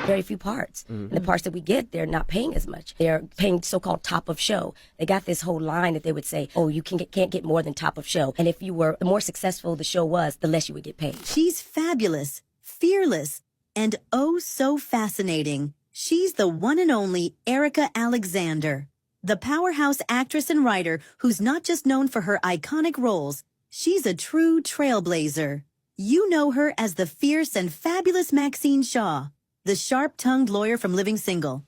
very few parts. And the parts that we get, they're not paying as much. They're paying so-called top of show. They got this whole line that they would say, oh, you can't get more than top of show. And if you were, the more successful the show was, the less you would get paid. She's fabulous, fearless, and oh so fascinating. She's the one and only Erika Alexander, the powerhouse actress and writer who's not just known for her iconic roles, she's a true trailblazer. You know her as the fierce and fabulous Maxine Shaw, the sharp-tongued lawyer from Living Single.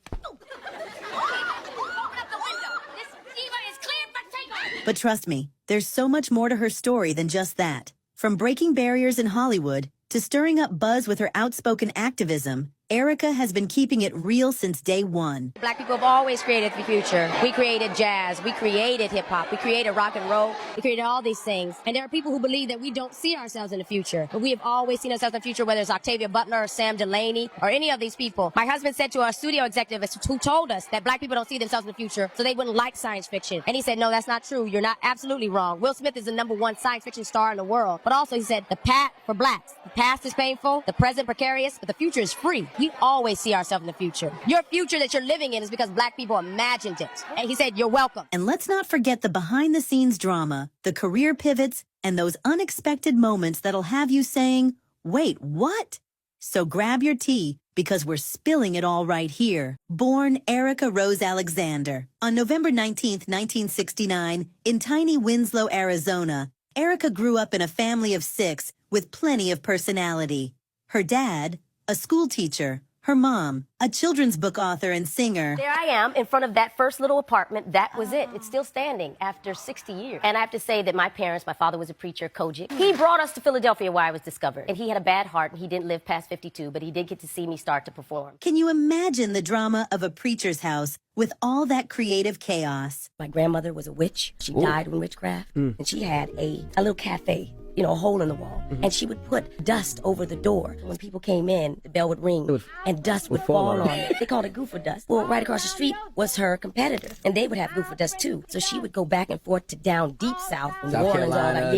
But trust me, there's so much more to her story than just that. From breaking barriers in Hollywood to stirring up buzz with her outspoken activism, Erika has been keeping it real since day one. Black people have always created the future. We created jazz, we created hip-hop, we created rock and roll, we created all these things. And there are people who believe that we don't see ourselves in the future. But we have always seen ourselves in the future, whether it's Octavia Butler or Sam Delaney or any of these people. My husband said to our studio executive who told us that black people don't see themselves in the future, so they wouldn't like science fiction. And he said, no, that's not true. You're not absolutely wrong. Will Smith is the #1 science fiction star in the world. But also he said, the path for blacks, the past is painful, the present precarious, but the future is free. We always see ourselves in the future. Your future that you're living in is because black people imagined it. And he said, you're welcome. And let's not forget the behind-the-scenes drama, the career pivots, and those unexpected moments that'll have you saying, wait, what? So grab your tea, because we're spilling it all right here. Born Erika Rose Alexander on November 19th, 1969, in tiny Winslow, Arizona, Erika grew up in a family of 6 with plenty of personality. Her dad, a school teacher, her mom, a children's book author and singer. There I am in front of that first little apartment. That was it. It's still standing after 60 years. And I have to say that my parents, my father was a preacher, Kojic. He brought us to Philadelphia where I was discovered. And he had a bad heart and he didn't live past 52, but he did get to see me start to perform. Can you imagine the drama of a preacher's house with all that creative chaos? My grandmother was a witch. She died in witchcraft. And she had a little cafe, you know, a hole in the wall. And she would put dust over the door. When people came in, the bell would ring and dust would fall on it. They called it goofer dust. Well, right across the street was her competitor, and they would have goofer dust too. So she would go back and forth to down deep south, New Orleans, all that,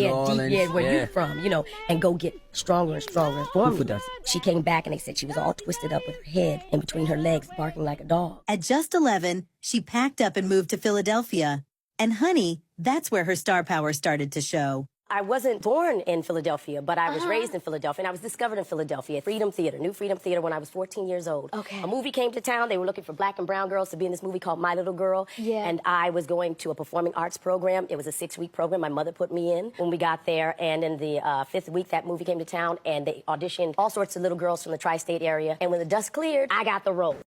deep, where you from, you know, and go get stronger and stronger. Goofer dust. She came back and they said she was all twisted up with her head in between her legs, barking like a dog. At just 11, she packed up and moved to Philadelphia. And honey, that's where her star power started to show. I wasn't born in Philadelphia, but I was raised in Philadelphia, and I was discovered in Philadelphia at Freedom Theater, New Freedom Theater, when I was 14 years old. Okay. A movie came to town. They were looking for black and brown girls to be in this movie called My Little Girl. Yeah. And I was going to a performing arts program. It was a 6-week program. My mother put me in when we got there, and in the 5th week, that movie came to town, and they auditioned all sorts of little girls from the tri-state area. And when the dust cleared, I got the role.